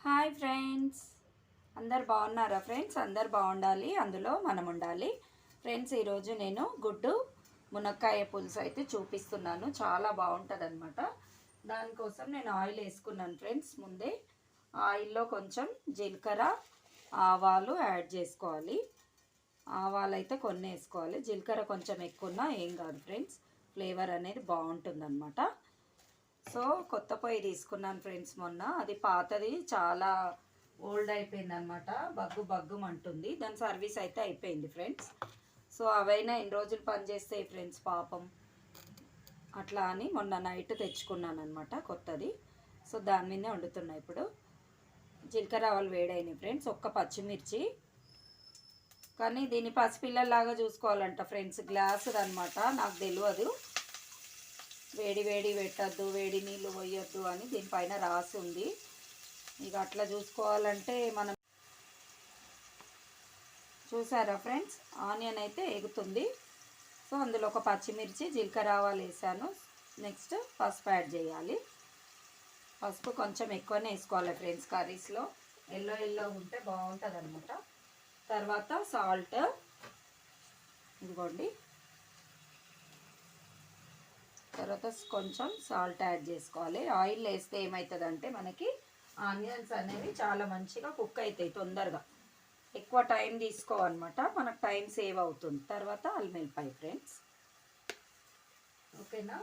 Hi friends, అందరు బాగున్నారా friends? అందరు బాగుండాలి, అందులో మనం ఉండాలి ఫ్రెండ్స్. ఈరోజు నేను గుడ్డు మునక్కాయ పులుసు అయితే చూపిస్తున్నాను. చాలా బాగుంటుంది అనమాట. దానికోసం నేను ఆయిల్ వేసుకున్నాను ఫ్రెండ్స్. ముందే ఆయిల్లో కొంచెం జీలకర్ర ఆవాలు యాడ్ చేసుకోవాలి. ఆవాలు అయితే కొన్ని వేసుకోవాలి. జీలకర్ర కొంచెం ఎక్కువన్నా ఏం కాదు ఫ్రెండ్స్, ఫ్లేవర్ అనేది బాగుంటుందన్నమాట. సో కొత్త పొయ్యి తీసుకున్నాను ఫ్రెండ్స్. మొన్న అది పాతది, చాలా ఓల్డ్ అయిపోయింది అనమాట. బగ్గుమంటుంది. దాని సర్వీస్ అయితే అయిపోయింది ఫ్రెండ్స్. సో అవైనా ఎన్ని రోజులు పనిచేస్తాయి ఫ్రెండ్స్ పాపం, అట్లా అని మొన్న నైట్ తెచ్చుకున్నాను అనమాట కొత్తది. సో దాని మీదే వండుతున్నాయి ఇప్పుడు. జీలకర్ర ఆవాలు వేడైనాయి ఫ్రెండ్స్. ఒక్క పచ్చిమిర్చి, కానీ దీన్ని పసిపిల్లల్లాగా చూసుకోవాలంట ఫ్రెండ్స్. గ్లాసుది అనమాట, నాకు తెలియదు. వేడి పెట్టద్దు, వేడి నీళ్ళు పోయొద్దు అని దీనిపైన రాసి ఉంది. ఇక అట్లా చూసుకోవాలంటే మనం చూసారా ఫ్రెండ్స్, ఆనియన్ అయితే ఎగుతుంది. సో అందులో ఒక పచ్చిమిర్చి, జీలకర్ర ఆవాలు వేసాను. నెక్స్ట్ పసుపు యాడ్ చేయాలి. పసుపు కొంచెం ఎక్కువనే వేసుకోవాలి ఫ్రెండ్స్. కర్రీస్లో ఎల్లో ఉంటే బాగుంటుంది అనమాట. తర్వాత సాల్ట్, ఇదిగోండి. తర్వాత కొంచెం సాల్ట్ యాడ్ చేసుకోవాలి. ఆయిల్ వేస్తే ఏమవుతుందంటే మనకి ఆనియన్స్ అనేవి చాలా మంచిగా కుక్ అవుతాయి తొందరగా. ఎక్కువ టైం తీసుకోవన్నమాట, మనకు టైం సేవ్ అవుతుంది. తర్వాత అల్లిపాయ ఫ్రెండ్స్. ఓకేనా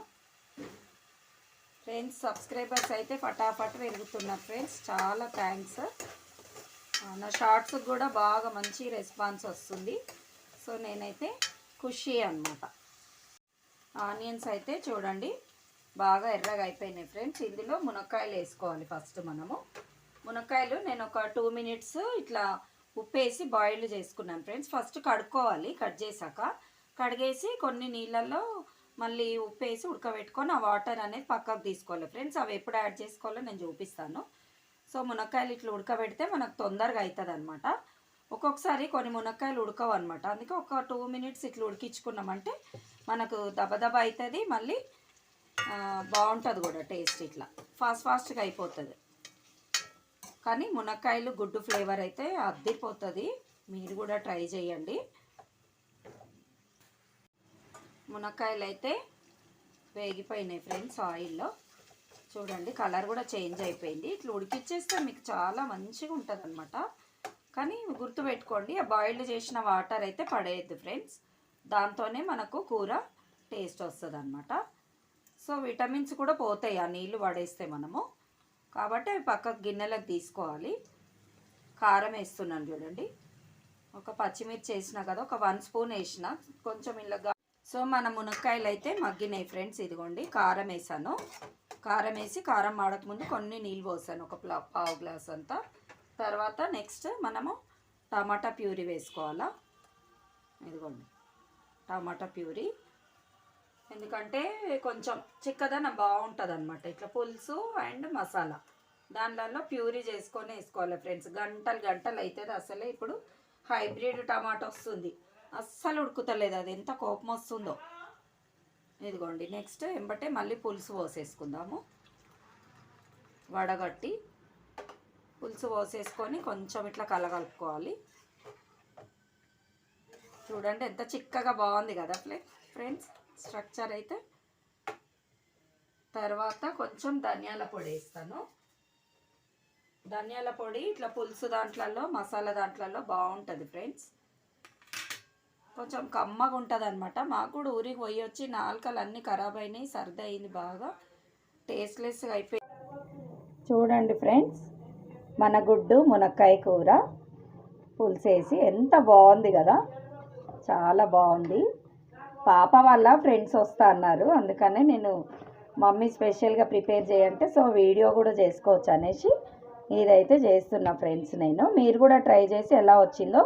ఫ్రెండ్స్? సబ్స్క్రైబర్స్ అయితే ఫటాఫట్ పెరుగుతున్నారు ఫ్రెండ్స్. చాలా థ్యాంక్స్. నా షార్ట్స్ కూడా బాగా మంచి రెస్పాన్స్ వస్తుంది. సో నేనైతే ఖుషి అన్నమాట. ఆనియన్స్ అయితే చూడండి బాగా ఎర్రగా అయిపోయినాయి ఫ్రెండ్స్. ఇందులో మునక్కాయలు వేసుకోవాలి ఫస్ట్. మనము మునక్కాయలు నేను ఒక 2 minutes ఇట్లా ఉప్పేసి బాయిల్ చేసుకున్నాను ఫ్రెండ్స్. ఫస్ట్ కడుక్కోవాలి. కట్ చేశాక కడిగేసి కొన్ని నీళ్ళల్లో మళ్ళీ ఉప్పేసి ఉడకబెట్టుకొని ఆ వాటర్ అనేది పక్కకు తీసుకోవాలి ఫ్రెండ్స్. అవి ఎప్పుడు యాడ్ చేసుకోవాలో నేను చూపిస్తాను. సో మునక్కాయలు ఇట్లా ఉడకబెడితే మనకు తొందరగా అవుతుంది అనమాట. ఒక్కొక్కసారి కొన్ని మునక్కాయలు ఉడకవు అనమాట. అందుకే ఒక 2 minutes ఇట్లా ఉడికించుకున్నామంటే మనకు దబదబ అవుతుంది, మళ్ళీ బాగుంటుంది కూడా టేస్ట్. ఇట్లా ఫాస్ట్గా అయిపోతుంది. కానీ మునక్కాయలు గుడ్డు ఫ్లేవర్ అయితే అద్దిపోతుంది. మీరు కూడా ట్రై చేయండి. మునక్కాయలు అయితే వేగిపోయినాయి ఫ్రెండ్స్ ఆయిల్లో. చూడండి కలర్ కూడా చేంజ్ అయిపోయింది. ఇట్లా ఉడికిచ్చేస్తే మీకు చాలా మంచిగా ఉంటుంది అనమాట. కానీ గుర్తుపెట్టుకోండి, ఆ బాయిల్డ్ చేసిన వాటర్ అయితే పడేయద్దు ఫ్రెండ్స్. దాంతోనే మనకు కూర టేస్ట్ వస్తుంది అనమాట. సో విటమిన్స్ కూడా పోతాయి ఆ నీళ్ళు పడేస్తే మనము. కాబట్టి అవి పక్కకు గిన్నెలకు తీసుకోవాలి. కారం వేస్తున్నాను చూడండి. ఒక పచ్చిమిర్చి వేసిన కదా, ఒక 1 spoon వేసిన, కొంచెం ఇలాగా. సో మన మునక్కాయలు అయితే మగ్గినాయి ఫ్రెండ్స్. ఇదిగోండి కారం వేసాను. కారం వేసి కారం మాడకముందు కొన్ని నీళ్ళు పోసాను, ఒక పావు గ్లాస్ అంతా. తర్వాత నెక్స్ట్ మనము టమాటా ప్యూరీ వేసుకోవాలా. ఇదిగోండి టమాటా ప్యూరీ, ఎందుకంటే కొంచెం చిక్కదనం బాగుంటుంది అనమాట. ఇట్లా పులుసు అండ్ మసాలా దానిలలో ప్యూరీ చేసుకొని వేసుకోవాలి ఫ్రెండ్స్. గంటలు అవుతుంది అసలే. ఇప్పుడు హైబ్రిడ్ టమాటా వస్తుంది, అస్సలు ఉడుకుతలేదు. అది ఎంత కోపం వస్తుందో. ఇదిగోండి నెక్స్ట్ ఎంబటే మళ్ళీ పులుసు పోసేసుకుందాము. వడగట్టి పులుసు పోసేసుకొని కొంచెం ఇట్లా కలగలుపుకోవాలి. చూడండి ఎంత చిక్కగా బాగుంది కదా ఫ్రెండ్స్ స్ట్రక్చర్ అయితే. తర్వాత కొంచెం ధనియాల పొడి వేస్తాను. ధనియాల పొడి ఇట్లా పులుసు దాంట్లలో, మసాలా దాంట్లలో బాగుంటుంది ఫ్రెండ్స్. కొంచెం కమ్మగా ఉంటుంది అనమాట. మాకు కూడా ఊరికి పోయి వచ్చి నాలుకలు అన్నీ ఖరాబ్ అయినాయి, సర్ది అయింది, బాగా టేస్ట్లెస్గా అయిపోయి. చూడండి ఫ్రెండ్స్, మన గుడ్డు మునక్కాయ కూర పులుసు వేసి ఎంత బాగుంది కదా, చాలా బాగుంది. పాప వాళ్ళ ఫ్రెండ్స్ వస్తా అన్నారు, అందుకనే నేను మమ్మీ స్పెషల్గా ప్రిపేర్ చేయంటే సో వీడియో కూడా చేసుకోవచ్చు అనేసి ఇదైతే చేస్తున్నా ఫ్రెండ్స్ నేను. మీరు కూడా ట్రై చేసి ఎలా వచ్చిందో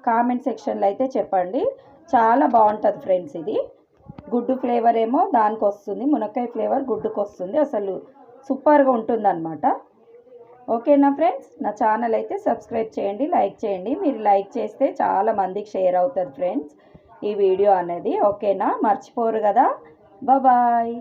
కామెంట్ సెక్షన్లో అయితే చెప్పండి. చాలా బాగుంటుంది ఫ్రెండ్స్. ఇది గుడ్డు ఫ్లేవర్ ఏమో దానికి వస్తుంది, మునక్కాయ ఫ్లేవర్ గుడ్డుకు వస్తుంది. అసలు సూపర్గా ఉంటుందన్నమాట. ఓకేనా ఫ్రెండ్స్? నా ఛానల్ అయితే సబ్స్క్రైబ్ చేయండి, లైక్ చేయండి. మీరు లైక్ చేస్తే చాలా మందికి షేర్ అవుతుంది ఫ్రెండ్స్ ఈ వీడియో అనేది. ఓకేనా? మర్చిపోరు కదా. బాయ్.